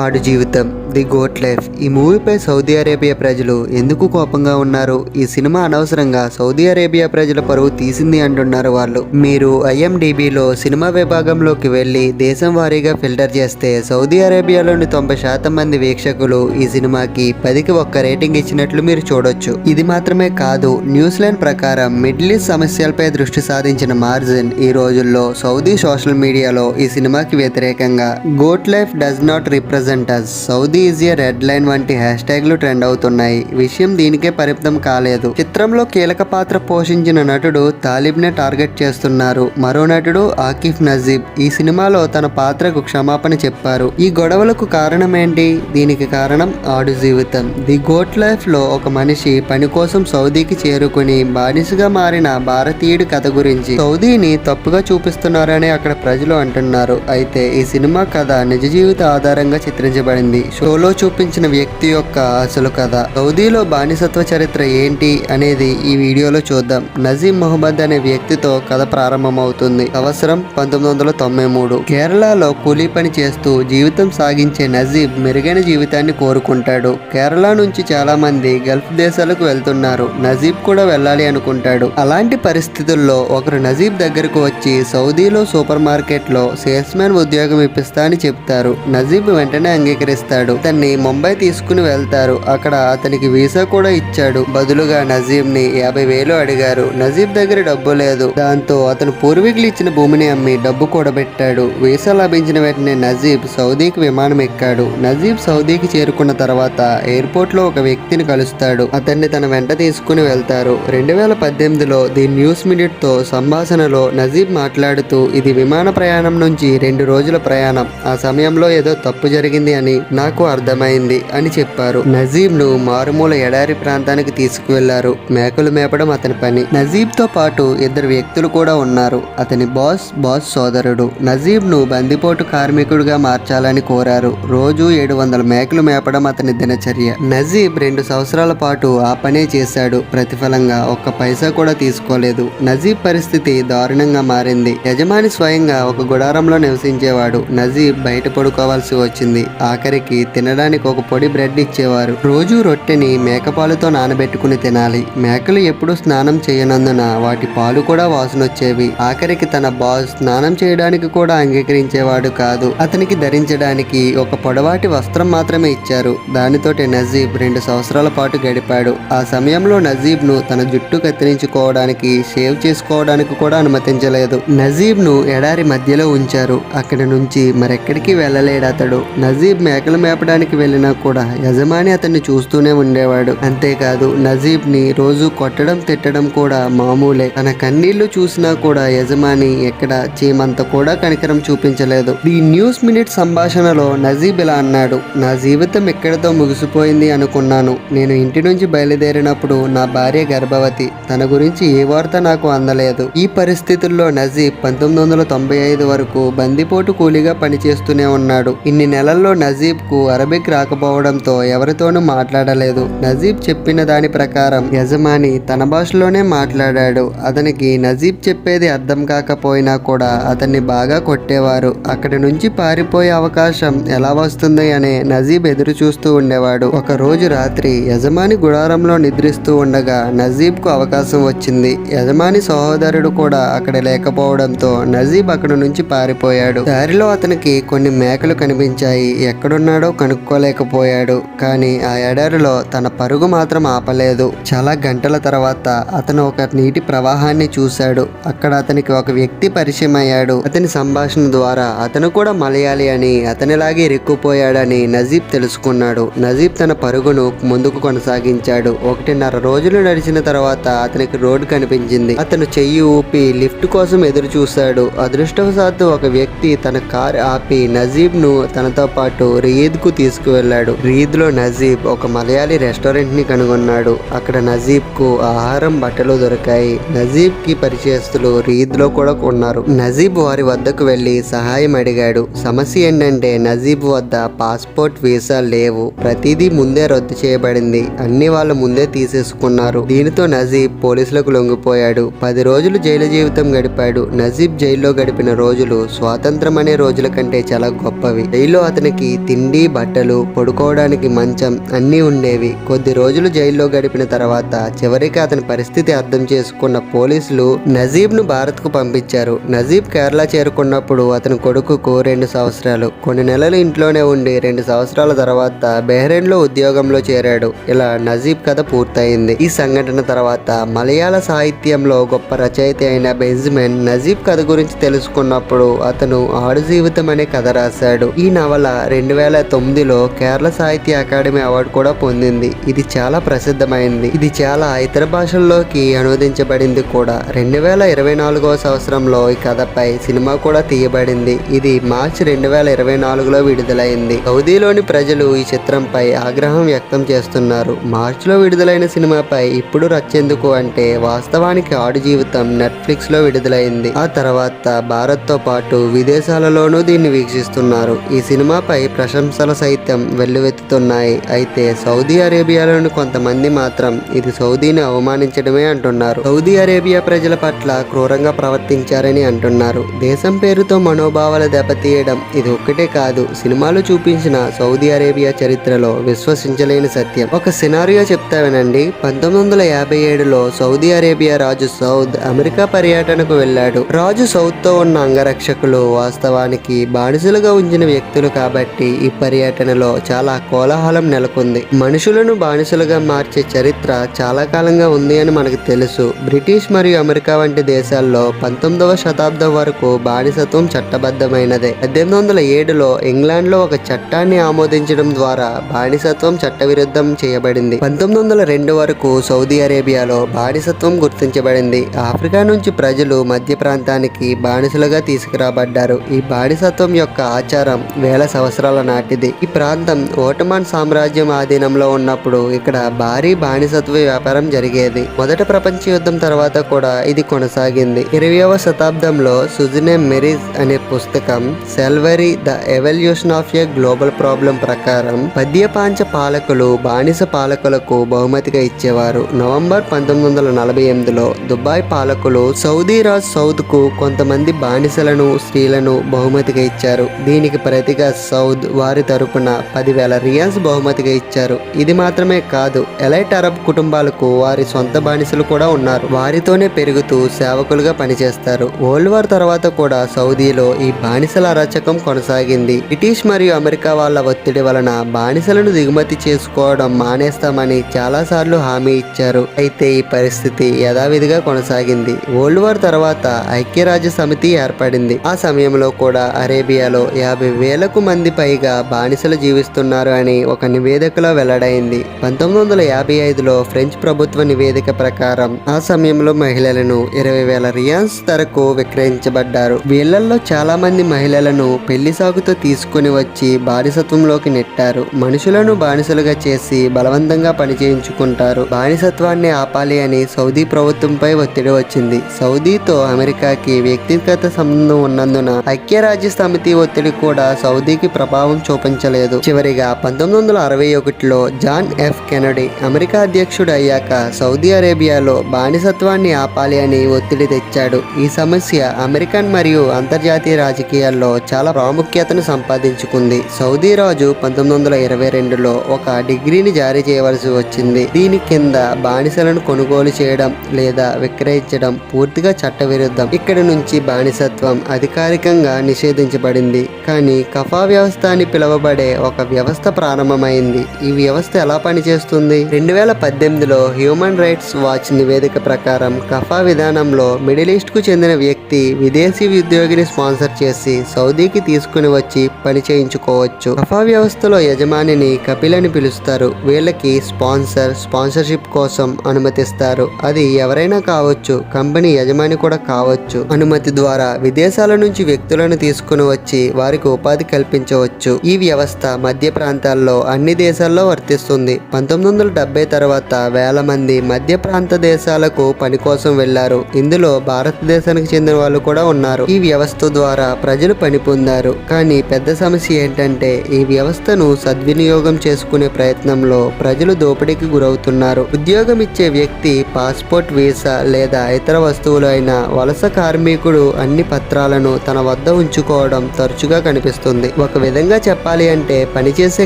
ఆడు జీవితం the goat life. ఈ మూవీపై సౌదీ అరేబియా ప్రజలు ఎందుకు కోపంగా ఉన్నారు? ఈ సినిమా అనవసరంగా సౌదీ అరేబియా ప్రజల పరువు తీసింది అంటున్నారు వాళ్ళు. మీరు IMDbలో సినిమా విభాగంలోకి వెళ్ళి దేశం వారీగా ఫిల్టర్ చేస్తే సౌదీ అరేబియాలోని 90% మంది వీక్షకులు ఈ సినిమాకి 10కి 1 రేటింగ్ ఇచ్చినట్లు మీరు చూడొచ్చు. ఇది మాత్రమే కాదు, న్యూజిలాండ్ ప్రకారం మిడిల్ ఈస్ట్ సమస్యలపై దృష్టి సాధించిన మార్జిన్ ఈ రోజుల్లో సౌదీ సోషల్ మీడియాలో ఈ సినిమాకి వ్యతిరేకంగా goat life does not represent us, Saudi is a red line వంటి హ్యాష్ ట్యాగ్లు ట్రెండ్ అవుతున్నాయి. విషయం దీనికే పరిమితం కాలేదు. చిత్రంలో కీలక పాత్ర పోషించిన నటుడు తాలిబ్ నే టార్గెట్ చేస్తున్నారు. మరో నటుడు ఆకిఫ్ నజీబ్ ఈ సినిమాలో తన పాత్రకు క్షమాపణ చెప్పారు. ఈ గొడవలకు కారణం ఏంటి? దీనికి కారణం ఆడు జీవితం. ది గోట్ లైఫ్ లో ఒక మనిషి పని కోసం సౌదీకి చేరుకుని బానిసగా మారిన భారతీయుడి కథ గురించి సౌదీని తప్పుగా చూపిస్తున్నారని అక్కడ ప్రజలు అంటున్నారు. అయితే ఈ సినిమా కథ నిజ జీవిత ఆధారంగా చిత్రించబడింది. షోలో చూపించిన వ్యక్తి యొక్క అసలు కథ. సౌదీలో బానిసత్వ చరిత్ర ఏంటి అనేది ఈ వీడియోలో చూద్దాం. నజీబ్ మొహమ్మద్ అనే వ్యక్తితో కథ ప్రారంభమవుతుంది. సంవత్సరం 1993. కేరళలో కూలీ పని చేస్తూ జీవితం సాగించే నజీబ్ మెరుగైన జీవితాన్ని కోరుకుంటాడు. కేరళ నుంచి చాలా మంది గల్ఫ్ దేశాలకు వెళ్తున్నారు. నజీబ్ కూడా వెళ్ళాలి అనుకుంటాడు. అలాంటి పరిస్థితుల్లో ఒకరు నజీబ్ దగ్గరకు వచ్చి సౌదీలో సూపర్ మార్కెట్ లో సేల్స్ మ్యాన్ ఉద్యోగం ఇప్పిస్తా అని చెప్తారు. నజీబ్ వెంటనే అంగీకరిస్తాడు. అతన్ని ముంబై తీసుకుని వెళ్తారు. అక్కడ అతనికి వీసా కూడా ఇచ్చాడు. బదులుగా నజీబ్ ని 50,000 అడిగారు. నజీబ్ దగ్గర డబ్బు లేదు. దాంతో అతను పూర్వీకులు ఇచ్చిన భూమిని అమ్మి డబ్బు కూడబెట్టాడు. వీసా లభించిన వెంటనే నజీబ్ సౌదీకి విమానం ఎక్కాడు. నజీబ్ సౌదీకి చేరుకున్న తర్వాత ఎయిర్పోర్ట్ లో ఒక వ్యక్తిని కలుస్తాడు. అతన్ని తన వెంట తీసుకుని వెళ్తారు. 2018లో ది న్యూస్ మినిట్ తో సంభాషణలో నజీబ్ మాట్లాడుతూ ఇది విమాన ప్రయాణం నుంచి 2 రోజుల ప్రయాణం. ఆ సమయంలో ఏదో తప్పు జరిగింది అని నాకు అర్థమైంది అని చెప్పారు. నజీబ్ ను మారుమూల ఎడారి ప్రాంతానికి తీసుకువెళ్లారు. మేకలు మేపడం అతని పని. నజీబ్ తో పాటు 2 వ్యక్తులు కూడా ఉన్నారు. అతని బాస్ సోదరుడు. నజీబ్ ను బందిపోటు కార్మికుడిగా మార్చాలని కోరారు. రోజు 700 మేకలు మేపడం అతని దినచర్య. నజీబ్ 2 సంవత్సరాల పాటు ఆ పనే చేశాడు. ప్రతిఫలంగా 1 పైసా కూడా తీసుకోలేదు. నజీబ్ పరిస్థితి దారుణంగా మారింది. యజమాని స్వయంగా ఒక గుడారంలో నివసించేవాడు. నజీబ్ బయట పడుకోవాల్సి వచ్చింది. ఆఖరికి తినడానికి ఒక పొడి బ్రెడ్ ఇచ్చేవారు. రోజు రొట్టెని మేకపాలుతో నానబెట్టుకుని తినాలి. మేకలు ఎప్పుడూ స్నానం చేయనందున వాటి పాలు కూడా వాసనొచ్చేవి. ఆఖరికి తన బాస్ స్నానం చేయడానికి కూడా అంగీకరించేవాడు కాదు. అతనికి ధరించడానికి ఒక పొడవాటి వస్త్రం మాత్రమే ఇచ్చారు. దానితోటి నజీబ్ 2 సంవత్సరాల పాటు గడిపాడు. ఆ సమయంలో నజీబ్ ను తన జుట్టు కత్తిరించుకోవడానికి, షేవ్ చేసుకోవడానికి కూడా అనుమతించలేదు. నజీబ్ ను ఎడారి మధ్యలో ఉంచారు. అక్కడి నుంచి మరెక్కడికి వెళ్ళలేడు అతడు. నజీబ్ మేకలు మేపడానికి వెళ్ళినా కూడా యజమాని అతన్ని చూస్తూనే ఉండేవాడు. అంతేకాదు నజీబ్ ని రోజు కొట్టడం, తిట్టడం కూడా మామూలే. తన కన్నీళ్లు చూసినా కూడా యజమాని ఎక్కడ చీమంత కూడా కనికరం చూపించలేదు. ది న్యూస్ మినిట్ సంభాషణలో నజీబ్ ఇలా అన్నాడు: నా జీవితం ఎక్కడితో ముగిసిపోయింది అనుకున్నాను. నేను ఇంటి నుంచి బయలుదేరినప్పుడు నా భార్య గర్భవతి. తన గురించి ఏ వార్త నాకు అందలేదు. ఈ పరిస్థితుల్లో నజీబ్ 1995 వరకు బందిపోటు కూలీగా పనిచేస్తూనే ఉన్నాడు. ఇన్ని నెలల్లో నజీబ్ కు అరబిక్ రాకపోవడంతో ఎవరితోనూ మాట్లాడలేదు. నజీబ్ చెప్పిన దాని ప్రకారం యజమాని తన భాషలోనే మాట్లాడాడు. అతనికి నజీబ్ చెప్పేది అర్థం కాకపోయినా కూడా అతన్ని బాగా కొట్టేవారు. అక్కడి నుంచి పారిపోయే అవకాశం ఎలా వస్తుంది అనే నజీబ్ ఎదురు చూస్తూ ఉండేవాడు. ఒక రోజు రాత్రి యజమాని గుడారంలో నిద్రిస్తూ ఉండగా నజీబ్ కు అవకాశం వచ్చింది. యజమాని సహోదరుడు కూడా అక్కడ లేకపోవడంతో నజీబ్ అక్కడి నుంచి పారిపోయాడు. దారిలో అతనికి కొన్ని మేకలు కనిపించాయి. ఎక్కడున్నాడో కనుక్కోలేకపోయాడు. కానీ ఆ ఎడారిలో తన పరుగు మాత్రం ఆపలేదు. చాలా గంటల తర్వాత అతను ఒక నీటి ప్రవాహాన్ని చూశాడు. అక్కడ అతనికి ఒక వ్యక్తి పరిచయం అయ్యాడు. అతని సంభాషణ ద్వారా అతను కూడా మలయాళీ అని, అతనిలాగే ఇరుక్కుపోయాడని నజీబ్ తెలుసుకున్నాడు. నజీబ్ తన పరుగును ముందుకు కొనసాగించాడు. 1.5 రోజులు నడిచిన తర్వాత అతనికి రోడ్డు కనిపించింది. అతను చెయ్యి ఊపి లిఫ్ట్ కోసం ఎదురు చూశాడు. అదృష్టవశాత్తు ఒక వ్యక్తి తన కార్ ఆపి నజీబ్ ను తనతో పాటు రియాద్ కు తీసుకువెళ్లాడు. రియాద్ లో నజీబ్ ఒక మలయాళీ రెస్టారెంట్ ని కనుగొన్నాడు. అక్కడ నజీబ్ కు ఆహారం, బట్టలు దొరికాయి. నజీబ్ కి పరిచయస్తులు రియాద్ లో కూడా ఉన్నారు. నజీబ్ వారి వద్దకు వెళ్లి సహాయం అడిగాడు. సమస్య ఏంటంటే నజీబ్ వద్ద పాస్పోర్ట్, వీసా లేవు. ప్రతిదీ ముందే రద్దు చేయబడింది. అన్ని వాళ్ళు ముందే తీసేసుకున్నారు. దీనితో నజీబ్ పోలీసులకు లొంగిపోయాడు. 10 రోజులు జైలు జీవితం గడిపాడు. నజీబ్ జైల్లో గడిపిన రోజులు స్వాతంత్రం అనే రోజుల కంటే చాలా గొప్పవి. జైల్లో అతనికి అతనికి తిండి, బట్టలు, పడుకోవడానికి మంచం అన్నీ ఉండేవి. కొద్ది రోజులు జైల్లో గడిపిన తర్వాత చివరికి అతని పరిస్థితి అర్థం చేసుకున్న పోలీసులు నజీబ్ను భారత్కు పంపించారు. నజీబ్ కేరళ చేరుకున్నప్పుడు అతని కొడుకుకు 2 సంవత్సరాలు. కొన్ని నెలలు ఇంట్లోనే ఉండి 2 సంవత్సరాల తర్వాత బెహ్రెయిన్లో ఉద్యోగంలో చేరాడు. ఇలా నజీబ్ కథ పూర్తయింది. ఈ సంఘటన తర్వాత మలయాళ సాహిత్యంలో గొప్ప రచయిత అయిన బెంజమిన్ నజీబ్ కథ గురించి తెలుసుకున్నప్పుడు అతను ఆడు జీవితం అనే కథ రాశాడు. ఈ నవల 2009లో కేరళ సాహిత్య అకాడమీ అవార్డు కూడా పొందింది. ఇది చాలా ప్రసిద్ధమైంది. ఇది చాలా ఇతర భాషల్లోకి అనువదించబడింది కూడా. 2024వ సంవత్సరంలో ఈ కథపై సినిమా కూడా తీయబడింది. ఇది మార్చి 2024లో విడుదలైంది. సౌదీలోని ప్రజలు ఈ చిత్రంపై ఆగ్రహం వ్యక్తం చేస్తున్నారు. మార్చిలో విడుదలైన సినిమాపై ఇప్పుడు రచ్చేందుకు అంటే వాస్తవానికి ఆడు జీవితం నెట్ఫ్లిక్స్ లో విడుదలైంది. ఆ తర్వాత భారత్ తో పాటు విదేశాలలోనూ దీన్ని వీక్షిస్తున్నారు. ఈ సినిమాపై ప్రశంసల సైతం వెల్లువెత్తుతున్నాయి. అయితే సౌదీ అరేబియాలోని కొంతమంది మాత్రం ఇది సౌదీని అవమానించడమే అంటున్నారు. సౌదీ అరేబియా ప్రజల పట్ల క్రూరంగా ప్రవర్తించారని అంటున్నారు. దేశం పేరుతో మనోభావాలు దెబ్బతీయడం ఇది ఒక్కటే కాదు, సినిమాలు చూపించిన సౌదీ అరేబియా చరిత్రలో విశ్వసించలేని సత్యం. ఒక సినారియో చెప్తా వినండి. 1957లో సౌదీ అరేబియా రాజు సౌద్ అమెరికా పర్యటనకు వెళ్ళాడు. రాజు సౌద్ తో ఉన్న అంగరక్షకులు వాస్తవానికి బానిసలుగా ఉంచిన వ్యక్తులు కాబట్టి ఈ పర్యటనలో చాలా కోలాహలం నెలకొంది. మనుషులను బానిసలుగా మార్చే చరిత్ర చాలా కాలంగా ఉంది అని మనకు తెలుసు. బ్రిటిష్ మరియు అమెరికా వంటి దేశాల్లో 19వ శతాబ్దం వరకు బానిసత్వం చట్టబద్ధమైనదే. 1807లో ఇంగ్లాండ్లో ఒక చట్టాన్ని ఆమోదించడం ద్వారా బానిసత్వం చట్టవిరుద్ధం చేయబడింది. 1902 వరకు సౌదీ అరేబియాలో బానిసత్వం గుర్తించబడింది. ఆఫ్రికా నుంచి ప్రజలు మధ్య ప్రాంతానికి బానిసలుగా తీసుకురాబడ్డారు. ఈ బానిసత్వం యొక్క ఆచారం వేల సంవత్సరాల నాటిది. ఈ ప్రాంతం ఓటమాన్ సామ్రాజ్యం ఆధీనంలో ఉన్నప్పుడు ఇక్కడ భారీ బానిసత్వ వ్యాపారం జరిగేది. మొదటి ప్రపంచ యుద్ధం తర్వాత కూడా ఇది కొనసాగింది. 20వ శతాబ్దంలో సుజనే మెరిజ్ అనే పుస్తకం సెల్వరీ the evolution of a global problem ప్రకారం పద్యపాంచ పాలకులు బానిస పాలకులకు బహుమతిగా ఇచ్చేవారు. నవంబర్ 1948లో దుబాయ్ పాలకులు సౌదీ రాజ్ సౌద్ కు కొంతమంది బానిసలను, స్త్రీలను బహుమతిగా ఇచ్చారు. దీనికి ప్రతిగా సౌద్ వారి తరపున 10,000 రియాల్స్ బహుమతిగా ఇచ్చారు. ఇది మాత్రమే కాదు, ఎలైట్ అరబ్ కుటుంబాలకు వారి సొంత బానిసలు కూడా ఉన్నారు. వారితోనే పెరుగుతూ సేవకులుగా పనిచేస్తారు. వరల్డ్ వార్ తర్వాత కూడా సౌదీలో ఈ బానిసల అరాచకం కొనసాగింది. బ్రిటిష్ మరియు అమెరికా వాళ్ళ ఒత్తిడి వలన బానిసలను దిగుమతి చేసుకోవడం మానేస్తామని చాలా సార్లు హామీ ఇచ్చారు. అయితే ఈ పరిస్థితి యథావిధిగా కొనసాగింది. వరల్డ్ వార్ తర్వాత ఐక్యరాజ్య సమితి ఏర్పడింది. ఆ సమయంలో కూడా అరేబియాలో 50,000కు మంది పైగా బానిసలు జీవిస్తున్నారు అని ఒక నివేదికలో వెల్లడైంది. 1955లో ఫ్రెంచ్ ప్రభుత్వ నివేదిక ప్రకారం ఆ సమయంలో మహిళలను 20,000 రియాల్స్ ధరకు విక్రయించబడ్డారు. వీళ్లలో చాలా మంది మహిళలను పెళ్లి సాగుతో తీసుకుని వచ్చి బానిసత్వంలోకి నెట్టారు. మనుషులను బానిసలుగా చేసి బలవంతంగా పనిచేయించుకుంటారు. బానిసత్వాన్ని ఆపాలి అని సౌదీ ప్రభుత్వంపై ఒత్తిడి వచ్చింది. సౌదీతో అమెరికాకి వ్యక్తిగత సంబంధం ఉన్నందున ఐక్యరాజ్య సమితి ఒత్తిడి కూడా సౌదీకి ప్రభావం చూపించలేదు. చివరిగా 1961లో జాన్ ఎఫ్ కెనడీ అమెరికా అధ్యక్షుడు అయ్యాక సౌదీ అరేబియాలో బానిసత్వాన్ని ఆపాలి అని ఒత్తిడి తెచ్చాడు. ఈ సమస్య అమెరికన్ మరియు అంతర్జాతీయ రాజకీయాల్లో చాలా ప్రాముఖ్యతను సంపాదించుకుంది. సౌదీ రాజు 1922లో ఒక డిగ్రీని జారీ చేయవలసి వచ్చింది. దీని కింద బానిసలను కొనుగోలు చేయడం లేదా విక్రయించడం పూర్తిగా చట్టవిరుద్ధం. ఇక్కడి నుంచి బానిసత్వం అధికారికంగా నిషేధించబడింది. కానీ కఫా వ్యవస్థ అని పిలువబడే ఒక వ్యవస్థ ప్రారంభమైంది. ఈ వ్యవస్థ ఎలా పనిచేస్తుంది? 2018లో హ్యూమన్ రైట్స్ వాచ్ నివేదిక ప్రకారం కఫా విధానంలో మిడిల్ ఈస్ట్ కు చెందిన వ్యక్తి విదేశీ ఉద్యోగిని స్పాన్సర్ చేసి సౌదీకి తీసుకుని వచ్చి పని చేయించుకోవచ్చు. కఫా వ్యవస్థలో యజమానిని కపిల్ అని పిలుస్తారు. వీళ్ళకి స్పాన్సర్షిప్ కోసం అనుమతిస్తారు. అది ఎవరైనా కావచ్చు, కంపెనీ యజమాని కూడా కావచ్చు. అనుమతి ద్వారా విదేశాల నుంచి వ్యక్తులను తీసుకుని వచ్చి వారికి ఉపాధి కల్పించవచ్చు. ఈ వ్యవస్థ మధ్య ప్రాంతాల్లో అన్ని దేశాల్లో వర్తిస్తుంది. 1970 తర్వాత వేల మంది మధ్య ప్రాంత దేశాలకు పని కోసం వెళ్లారు. ఇందులో భారతదేశానికి చెందిన వాళ్ళు కూడా ఉన్నారు. ఈ వ్యవస్థ ద్వారా ప్రజలు పని పొందారు. కానీ పెద్ద సమస్య ఏంటంటే ఈ వ్యవస్థను సద్వినియోగం చేసుకునే ప్రయత్నంలో ప్రజలు దోపిడీకి గురవుతున్నారు. ఉద్యోగం ఇచ్చే వ్యక్తి పాస్పోర్ట్, వీసా లేదా ఇతర వస్తువులు అయిన వలస కార్మికుడు అన్ని పత్రాలను తన వద్ద ఉంచుకోవడం తరచుగా కనిపిస్తుంది. ఒక విధంగా చెప్పాలి అంటే పనిచేసే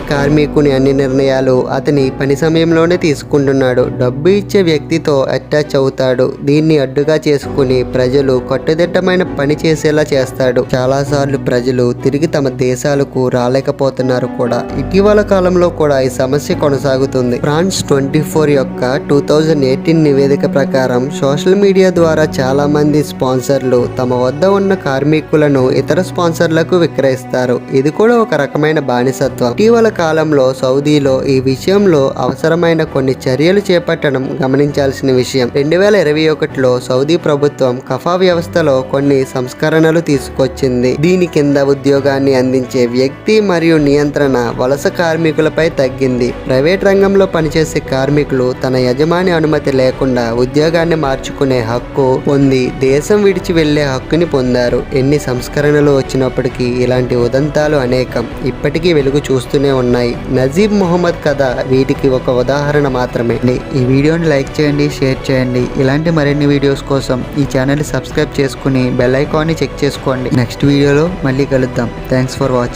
కార్మికుని అన్ని నిర్ణయాలు అతని పని సమయంలోనే తీసుకుంటున్నాడు. డబ్బు ఇచ్చే వ్యక్తితో అటాచ్ అవుతాడు. దీన్ని అడ్డుగా చేసుకుని ప్రజలు కట్టుదిట్టమైన పని చేసేలా చేస్తాడు. చాలాసార్లు ప్రజలు తిరిగి తమ దేశాలకు రాలేకపోతున్నారు కూడా. ఇటీవల కాలంలో కూడా ఈ సమస్య కొనసాగుతుంది. ఫ్రాన్స్ 24 యొక్క 2018 నివేదిక ప్రకారం సోషల్ మీడియా ద్వారా చాలా మంది స్పాన్సర్లు తమ వద్ద ఉన్న కార్మికులను ఇతర స్పాన్సర్లకు విక్రయిస్తారు. ఇది కూడా ఒక రకమైన బానిసత్వం. ఇటీవల కాలంలో సౌదీలో ఈ విషయంలో అవసరమైన కొన్ని చర్యలు చేపట్టడం గమనించాల్సిన విషయం. 2021లో సౌదీ ప్రభుత్వం కఫా వ్యవస్థలో కొన్ని సంస్కరణలు తీసుకొచ్చింది. దీని కింద ఉద్యోగాన్ని అందించే వ్యక్తి మరియు నియంత్రణ వలస కార్మికులపై తగ్గింది. ప్రైవేట్ రంగంలో పనిచేసే కార్మికులు తన యజమాని అనుమతి లేకుండా ఉద్యోగాన్ని మార్చుకునే హక్కు పొంది దేశం విడిచి వెళ్లే హక్కుని పొందారు. ఎన్ని సంస్కరణలు వచ్చినప్పటికీ ఇలాంటి ఉదంతాలు అనేకం ఇప్పటికీ వెలుగు చూస్తూనే ఉన్నాయి. నజీబ్ మొహమ్మద్ కథ వీటికి ఒక ఉదాహరణ మాత్రమే. ఈ వీడియోని లైక్ చేయండి, షేర్ చేయండి. ఇలాంటి మరిన్ని వీడియోస్ కోసం ఈ ఛానల్ సబ్స్క్రైబ్ చేసుకుని బెల్ ఐకాన్ని చెక్ చేసుకోండి. నెక్స్ట్ వీడియోలో మళ్ళీ కలుద్దాం. Thanks for watching.